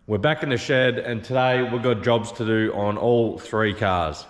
We're back in the shed and today we've got jobs to do on all 3 cars.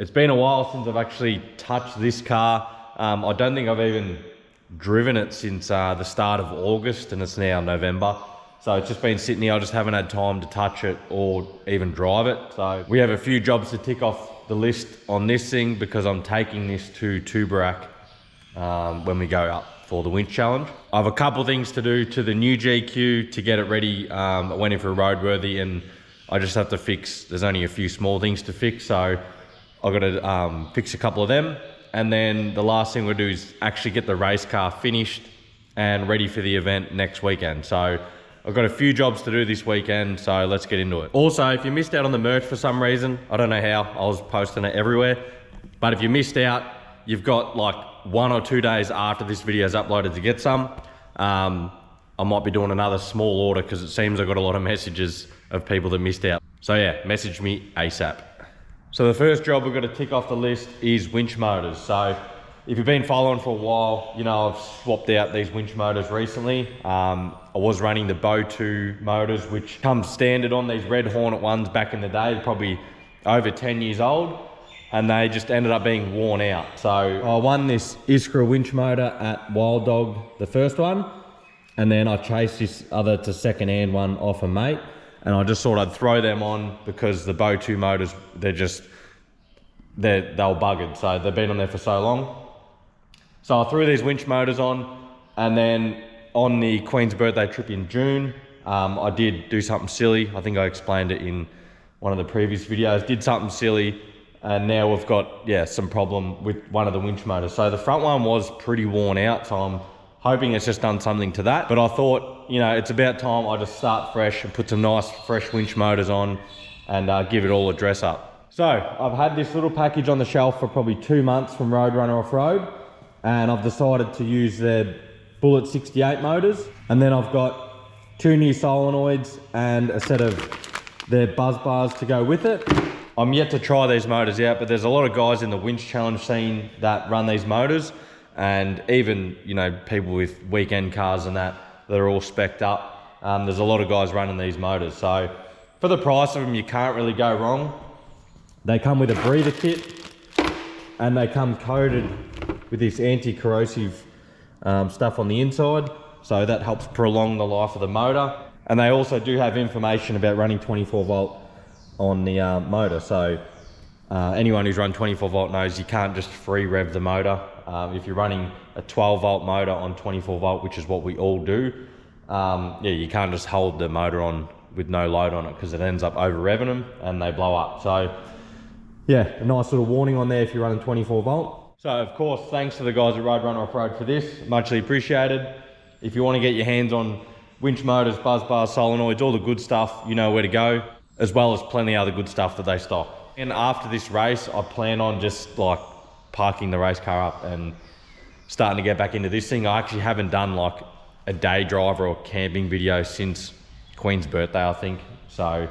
It's been a while since I've actually touched this car. I don't think I've even driven it since the start of August, and it's now November. So it's just been sitting here. I just haven't had time to touch it or even drive it. So we have a few jobs to tick off the list on this thing because I'm taking this to Tubarak when we go up for the winch challenge. I have a couple things to do to the new GQ to get it ready. I went in for a roadworthy and I just have to fix, there's only a few small things to fix. So I've got to fix a couple of them. And then the last thing we'll do is actually get the race car finished and ready for the event next weekend. So I've got a few jobs to do this weekend, so let's get into it. Also, if you missed out on the merch for some reason, I don't know how, I was posting it everywhere, but if you missed out, you've got like 1 or 2 days after this video is uploaded to get some. I might be doing another small order because it seems I got a lot of messages of people that missed out. So yeah, message me ASAP. So the first job we've got to tick off the list is winch motors. So if you've been following for a while, you know I've swapped out these winch motors recently. I was running the Bow 2 motors, which come standard on these Red Hornet ones back in the day, probably over 10 years old, and they just ended up being worn out. So I won this Iskra winch motor at Wild Dog, the first one, and then I chased this other to second-hand one off a mate. And I just thought I'd throw them on because the Bow 2 motors, they were buggered. So they've been on there for so long. So I threw these winch motors on, and then on the Queen's birthday trip in June, I did do something silly. I think I explained it in one of the previous videos. Did something silly, and now we've got, yeah, some problem with one of the winch motors. So the front one was pretty worn out, so I'm hoping it's just done something to that. But I thought, you know, it's about time I just start fresh and put some nice fresh winch motors on and give it all a dress up. So I've had this little package on the shelf for probably 2 months from Roadrunner Off-Road, and I've decided to use their Bullet 68 motors. And then I've got 2 new solenoids and a set of their buzz bars to go with it. I'm yet to try these motors out, but there's a lot of guys in the winch challenge scene that run these motors. And even, you know, people with weekend cars and that are all specced up. There's a lot of guys running these motors. So for the price of them, you can't really go wrong. They come with a breather kit and they come coated with this anti-corrosive stuff on the inside. So that helps prolong the life of the motor. And they also do have information about running 24 volt on the motor. So anyone who's run 24 volt knows you can't just free rev the motor. If you're running a 12 volt motor on 24 volt, which is what we all do, yeah, you can't just hold the motor on with no load on it because it ends up over revving them and they blow up. So yeah, a nice little warning on there if you're running 24 volt. So of course, thanks to the guys at Roadrunner Off-Road for this, muchly appreciated. If you want to get your hands on winch motors, buzz bars, solenoids, all the good stuff, you know where to go, as well as plenty of other good stuff that they stock. And after this race, I plan on just like parking the race car up and starting to get back into this thing. I actually haven't done like a day driver or camping video since Queen's birthday, I think. So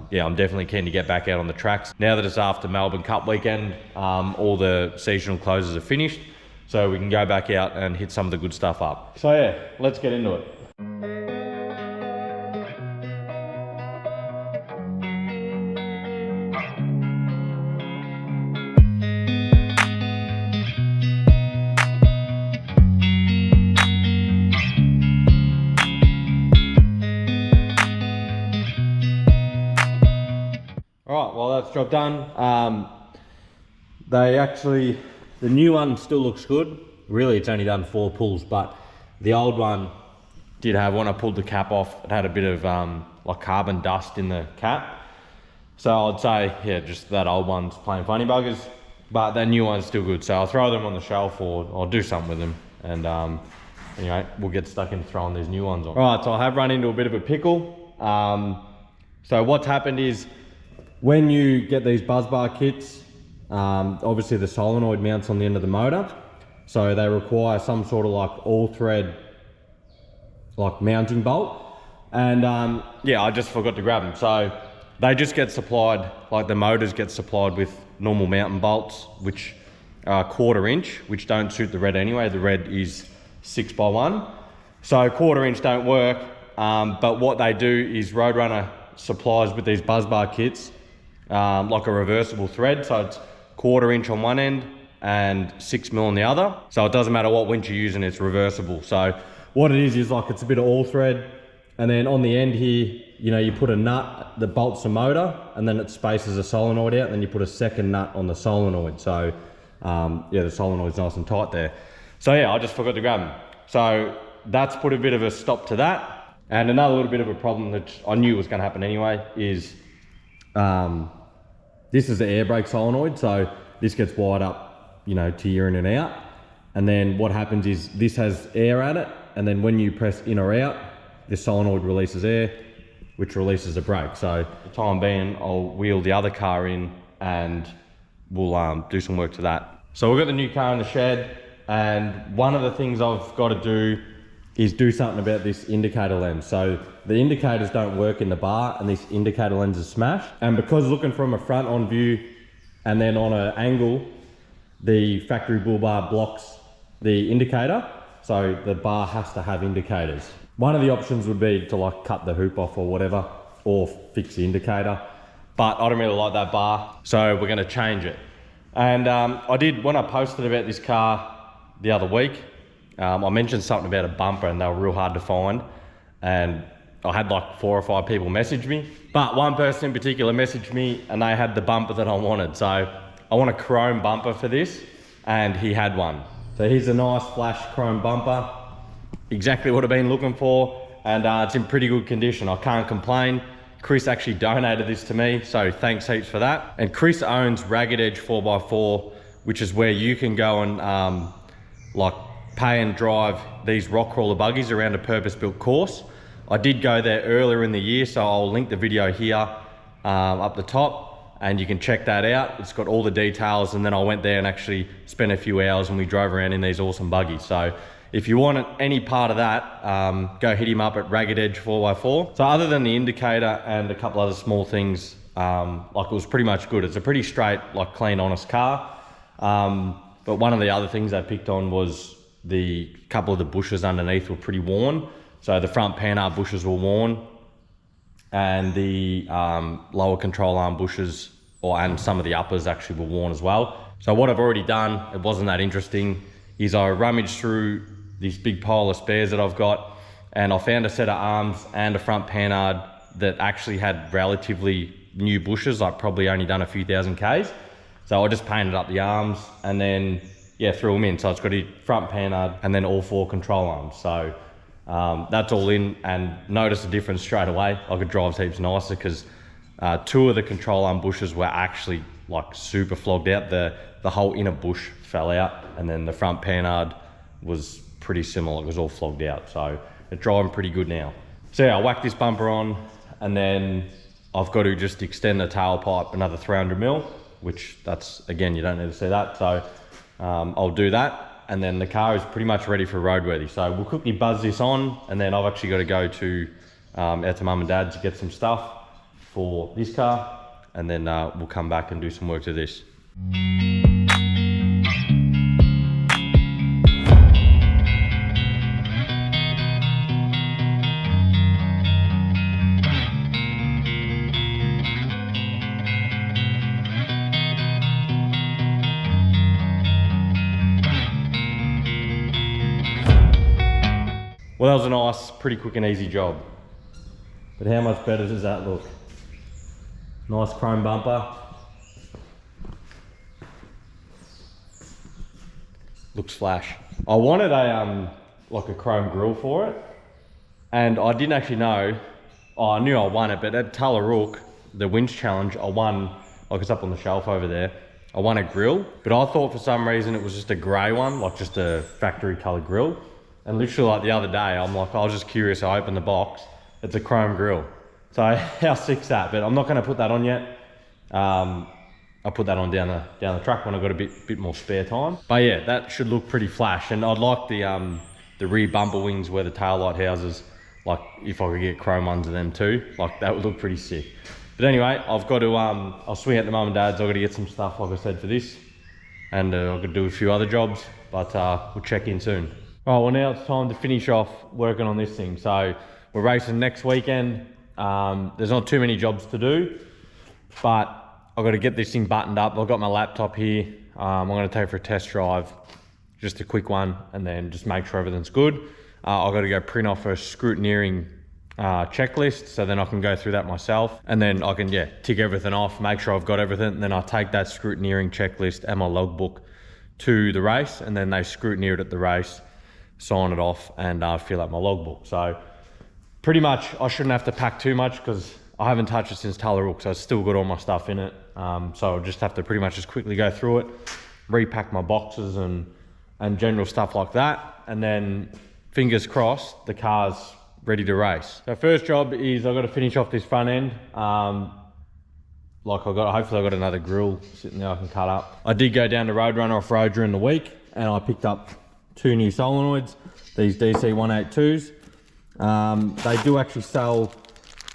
yeah, I'm definitely keen to get back out on the tracks. Now that it's after Melbourne Cup weekend, all the seasonal closes are finished, so we can go back out and hit some of the good stuff up. So yeah, let's get into it. Alright, well that's job done. The new one still looks good. Really, it's only done 4 pulls, but the old one did have, when I pulled the cap off, it had a bit of like carbon dust in the cap. So I'd say, yeah, just that old one's playing funny buggers, but that new one's still good. So I'll throw them on the shelf or I'll do something with them. And anyway, we'll get stuck in throwing these new ones on. All right, so I have run into a bit of a pickle. So what's happened is when you get these buzz bar kits, obviously the solenoid mounts on the end of the motor, so they require some sort of like all thread like mounting bolt, and yeah, I just forgot to grab them. So they just get supplied, like the motors get supplied with normal mounting bolts, which are 1/4 inch, which don't suit the red anyway. The red is 6x1, so 1/4 inch don't work. But what they do is Roadrunner supplies with these buzz bar kits like a reversible thread, so it's 1/4 inch on one end and 6mm on the other, so it doesn't matter what winch you're using, it's reversible. So what it is like it's a bit of all thread, and then on the end here, you know, you put a nut that bolts the motor, and then it spaces a solenoid out, and then you put a second nut on the solenoid. So yeah, the solenoid's nice and tight there. So yeah, I just forgot to grab them. So that's put a bit of a stop to that. And another little bit of a problem that I knew was going to happen anyway is this is the air brake solenoid, so this gets wired up, you know, to your in and out. And then what happens is this has air at it, and then when you press in or out, this solenoid releases air, which releases the brake. So for the time being, I'll wheel the other car in and we'll do some work to that. So we've got the new car in the shed, and one of the things I've got to do is do something about this indicator lens. So the indicators don't work in the bar, and this indicator lens is smashed. And because looking from a front on view and then on an angle, the factory bull bar blocks the indicator, so the bar has to have indicators. One of the options would be to like cut the hoop off or whatever, or fix the indicator, but I don't really like that bar, so we're gonna change it. And I did, when I posted about this car the other week, I mentioned something about a bumper, and they were real hard to find, and I had like 4 or 5 people message me, but one person in particular messaged me and they had the bumper that I wanted. So I want a chrome bumper for this, and he had one. So here's a nice flash chrome bumper, exactly what I've been looking for, and it's in pretty good condition. I can't complain. Chris actually donated this to me, so thanks heaps for that. And Chris owns Ragged Edge 4x4, which is where you can go and like pay and drive these rock crawler buggies around a purpose-built course. I did go there earlier in the year, so I'll link the video here up the top, and you can check that out. It's got all the details, and then I went there and actually spent a few hours and we drove around in these awesome buggies. So if you want any part of that, go hit him up at Ragged Edge 4x4. So other than the indicator and a couple other small things, like it was pretty much good. It's a pretty straight, like clean, honest car. But one of the other things I picked on was the couple of the bushes underneath were pretty worn. So the front panhard bushes were worn, and the lower control arm bushes, and some of the uppers actually were worn as well. So what I've already done, it wasn't that interesting, is I rummaged through this big pile of spares that I've got, and I found a set of arms and a front panhard that actually had relatively new bushes, like probably only done a few thousand Ks. So I just painted up the arms and then, yeah, threw them in. So it's got a front panhard and then all 4 control arms. So that's all in, and noticed the difference straight away. Like it drives heaps nicer, because 2 of the control arm bushes were actually like super flogged out. The whole inner bush fell out, and then the front panhard was pretty similar. It was all flogged out. So it's driving pretty good now. So yeah, I'll whack this bumper on, and then I've got to just extend the tailpipe another 300mm, which that's, again, you don't need to see that. So I'll do that, and then the car is pretty much ready for roadworthy. So we'll quickly buzz this on, and then I've actually got to go to out to mum and dad's to get some stuff for this car, and then we'll come back and do some work to this. Well, that was a nice, pretty quick and easy job. But how much better does that look? Nice chrome bumper. Looks flash. I wanted a like a chrome grille for it, and I didn't actually know. Oh, I knew I won it, but at Tullarook, the winch challenge, I won, like it's up on the shelf over there, I won a grill, but I thought for some reason it was just a grey one, like just a factory coloured grill. And literally like the other day, I'm like, I was just curious, I opened the box, it's a chrome grill. So how sick's that? But I'm not gonna put that on yet. I'll put that on down the track when I've got a bit more spare time. But yeah, that should look pretty flash. And I'd like the rear bumper wings where the taillight houses, like if I could get chrome ones of them too, like that would look pretty sick. But anyway, I've got to, I'll swing out to mum and dad's. I've got to get some stuff, like I said, for this. And I've got to do a few other jobs, but we'll check in soon. All right, well now it's time to finish off working on this thing. So we're racing next weekend. There's not too many jobs to do, but I've got to get this thing buttoned up. I've got my laptop here. I'm going to take it for a test drive, just a quick one, and then just make sure everything's good. I've got to go print off a scrutineering checklist, so then I can go through that myself, and then I can tick everything off, make sure I've got everything, and then I take that scrutineering checklist and my logbook to the race, and then they scrutineer it at the race, sign it off, and fill out my logbook. So pretty much I shouldn't have to pack too much because I haven't touched it since Tallarook, so it's still got all my stuff in it. So I'll just have to pretty much just quickly go through it, repack my boxes and general stuff like that, and then fingers crossed the car's ready to race. So first job is I've got to finish off this front end. Hopefully I've got another grill sitting there I can cut up. I did go down to Roadrunner off-road during the week, and I picked up 2 new solenoids, these DC 182s. They do actually sell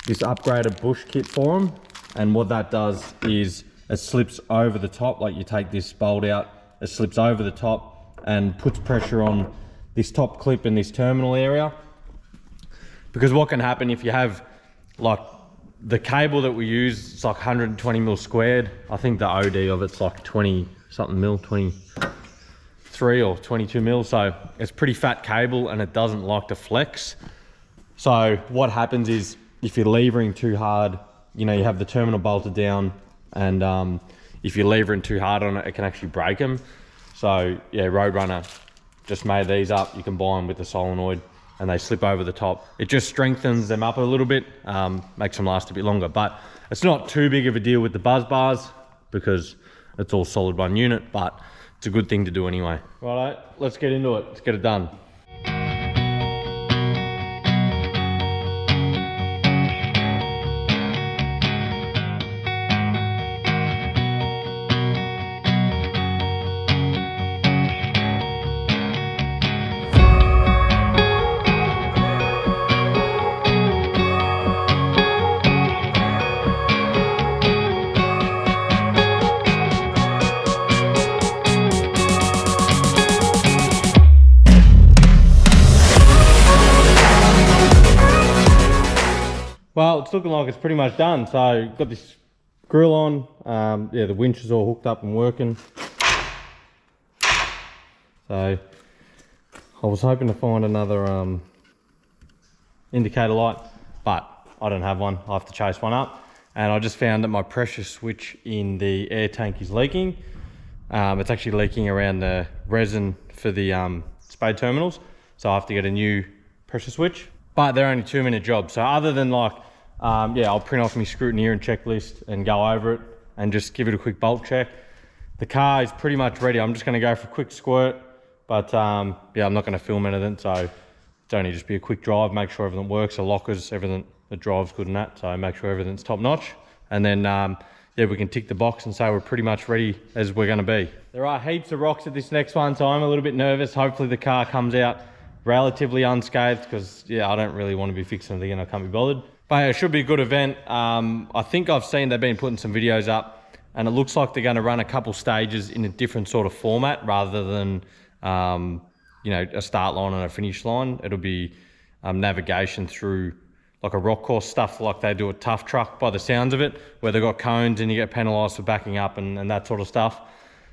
this upgraded bush kit for them, and what that does is it slips over the top. Like you take this bolt out, it slips over the top and puts pressure on this top clip in this terminal area. Because what can happen if you have, like, the cable that we use, it's like 120 mil squared. I think the OD of it's like 20 something mil, 23 or 22 mil. So it's pretty fat cable and it doesn't like to flex. So what happens is if you're levering too hard, you have the terminal bolted down, and if you're levering too hard on it, it can actually break them. So yeah, Roadrunner just made these up. You can buy them with the solenoid and they slip over the top. It just strengthens them up a little bit, makes them last a bit longer. But it's not too big of a deal with the buzz bars because it's all solid one unit, but it's a good thing to do anyway. Righto, let's get into it. Let's get it done. Well, it's looking like it's pretty much done. So got this grill on. Yeah, the winch is all hooked up and working. So I was hoping to find another indicator light, but I don't have one. I have to chase one up. And I just found that my pressure switch in the air tank is leaking. It's actually leaking around the resin for the spade terminals. So I have to get a new pressure switch. But they're only 2-minute jobs. So other than like, I'll print off my scrutineering checklist and go over it and just give it a quick bolt check. The car is pretty much ready. I'm just going to go for a quick squirt, but I'm not going to film anything. So it's only just be a quick drive, make sure everything works, the lockers, everything, the drive's good and that. So make sure everything's top notch. And then, we can tick the box and say we're pretty much ready as we're going to be. There are heaps of rocks at this next one, so I'm a little bit nervous. Hopefully the car comes out relatively unscathed because I don't really want to be fixing it again. I can't be bothered. But yeah, it should be a good event. I think I've seen they've been putting some videos up, and it looks like they're going to run a couple stages in a different sort of format rather than a start line and a finish line. It'll be navigation through like a rock course, stuff like they do a tough truck by the sounds of it, where they've got cones and you get penalised for backing up and that sort of stuff.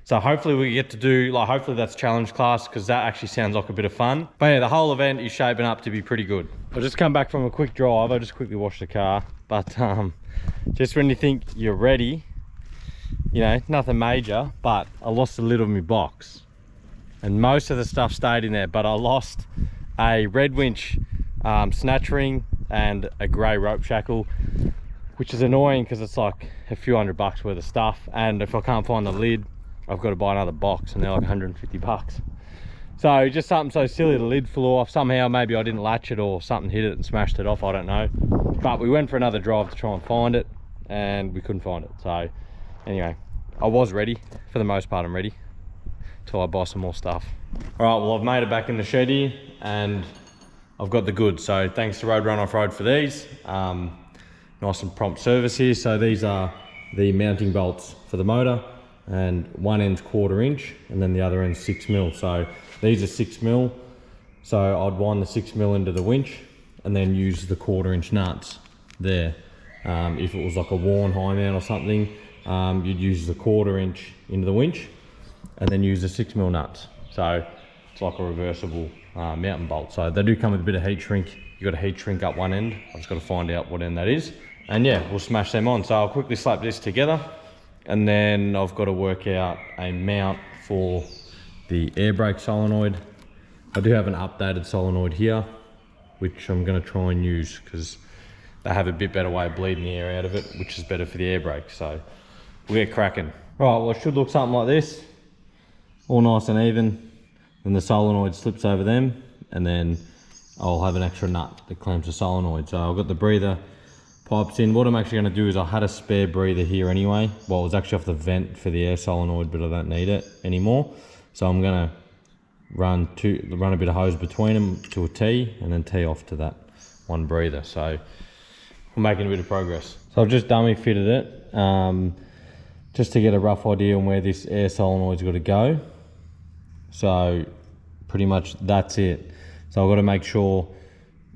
So hopefully we get to do, hopefully that's challenge class, because that actually sounds like a bit of fun. But yeah, the whole event is shaping up to be pretty good. I just come back from a quick drive. I just quickly washed the car. But just when you think you're ready, nothing major, but I lost a lid of my box. And most of the stuff stayed in there, but I lost a red winch snatch ring and a grey rope shackle, which is annoying because it's like a few $100 worth of stuff. And if I can't find the lid, I've got to buy another box, and they're like $150. So just something so silly, the lid flew off somehow. Maybe I didn't latch it or something hit it and smashed it off, I don't know. But we went for another drive to try and find it, and we couldn't find it. So Anyway, I was ready. For the most part, I'm ready. Till I buy some more stuff. All right, well, I've made it back in the shed here and I've got the goods. So thanks to Road Run Off-Road for these. Nice and prompt service here. So these are the mounting bolts for the motor, and one end's 1/4 inch and then the other end's 6 mil. So these are 6 mil. So I'd wind the 6 mil into the winch and then use the 1/4 inch nuts there. If it was like a worn high mount or something, you'd use the 1/4 inch into the winch and then use the 6 mil nuts. So it's like a reversible mountain bolt. So they do come with a bit of heat shrink. You got a heat shrink up one end. I've just got to find out what end that is. And yeah, we'll smash them on. So I'll quickly slap this together and then I've got to work out a mount for the air brake solenoid. I do have an updated solenoid here, which I'm going to try and use because they have a bit better way of bleeding the air out of it, which is better for the air brake. So we'll get cracking. Right, well, it should look something like this. All nice and even. Then the solenoid slips over them, and then I'll have an extra nut that clamps the solenoid. So I've got the breather pipes in. What I'm actually going to do is I had a spare breather here anyway. Well, it was actually off the vent for the air solenoid, but I don't need it anymore. So I'm going to run a bit of hose between them to a T, and then tee off to that one breather. So we're making a bit of progress. So I've just dummy fitted it, just to get a rough idea on where this air solenoid's got to go. So pretty much that's it. So I've got to make sure,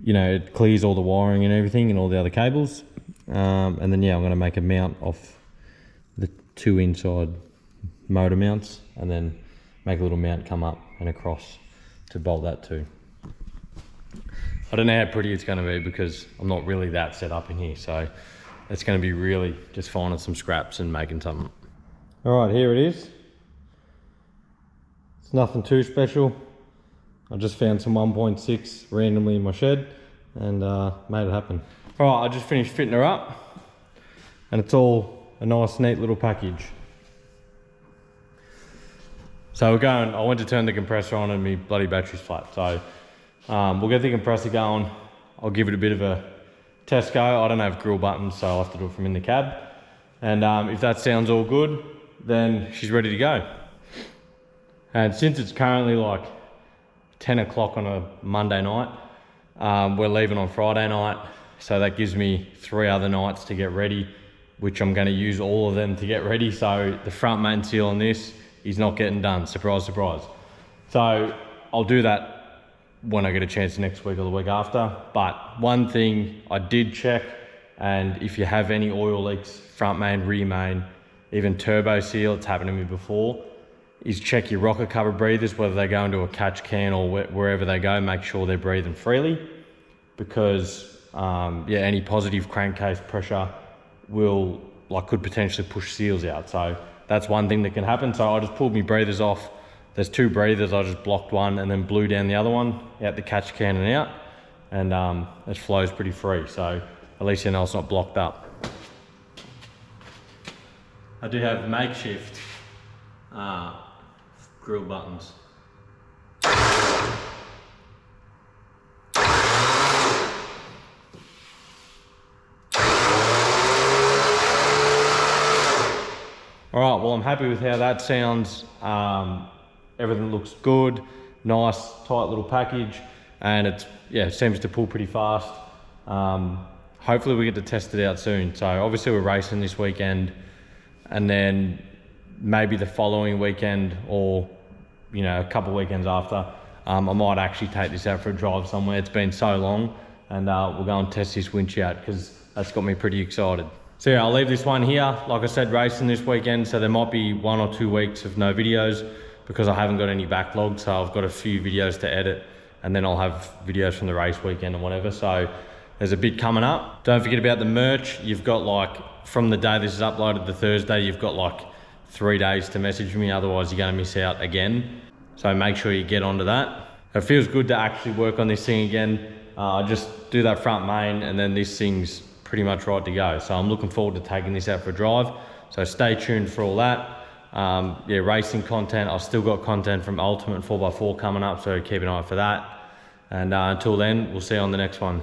you know, it clears all the wiring and everything and all the other cables. And then yeah, I'm going to make a mount off the 2 inside motor mounts, and then make a little mount come up and across to bolt that to. I don't know how pretty it's going to be because I'm not really that set up in here. So it's going to be really just finding some scraps and making something. All right, here it is. It's nothing too special. I just found some 1.6 randomly in my shed and made it happen. All right, I just finished fitting her up and it's all a nice, neat little package. So we're going, I went to turn the compressor on and my bloody battery's flat. So we'll get the compressor going. I'll give it a bit of a test go. I don't have grill buttons, so I'll have to do it from in the cab. And if that sounds all good, then she's ready to go. And since it's currently like 10 o'clock on a Monday night, we're leaving on Friday night. So that gives me 3 other nights to get ready, which I'm going to use all of them to get ready. So the front main seal on this is not getting done. Surprise, surprise. So I'll do that when I get a chance next week or the week after. But one thing I did check, and if you have any oil leaks, front main, rear main, even turbo seal, it's happened to me before, is check your rocker cover breathers, whether they go into a catch can or wherever they go, make sure they're breathing freely, because yeah, any positive crankcase pressure could potentially push seals out. So that's one thing that can happen. So I just pulled my breathers off. There's 2 breathers, I just blocked one and then blew down the other one out the catch can and out, and it flows pretty free. So at least you know it's not blocked up. I do have makeshift grill buttons. All right, well, I'm happy with how that sounds. Everything looks good, nice, tight little package, and it seems to pull pretty fast. Hopefully we get to test it out soon. So obviously we're racing this weekend, and then maybe the following weekend, or you know, a couple of weekends after, I might actually take this out for a drive somewhere. It's been so long, and we'll go and test this winch out because that's got me pretty excited. So yeah, I'll leave this one here. Like I said, racing this weekend, so there might be 1 or 2 weeks of no videos because I haven't got any backlog. So I've got a few videos to edit, and then I'll have videos from the race weekend and whatever. So there's a bit coming up. Don't forget about the merch. You've got like, from the day this is uploaded to Thursday, you've got like 3 days to message me, otherwise you're going to miss out again. So make sure you get onto that. It feels good to actually work on this thing again. I just do that front main and then this thing's pretty much right to go. So I'm looking forward to taking this out for a drive. So stay tuned for all that. Yeah, racing content. I've still got content from Ultimate 4x4 coming up, so keep an eye out for that. And until then, we'll see you on the next one.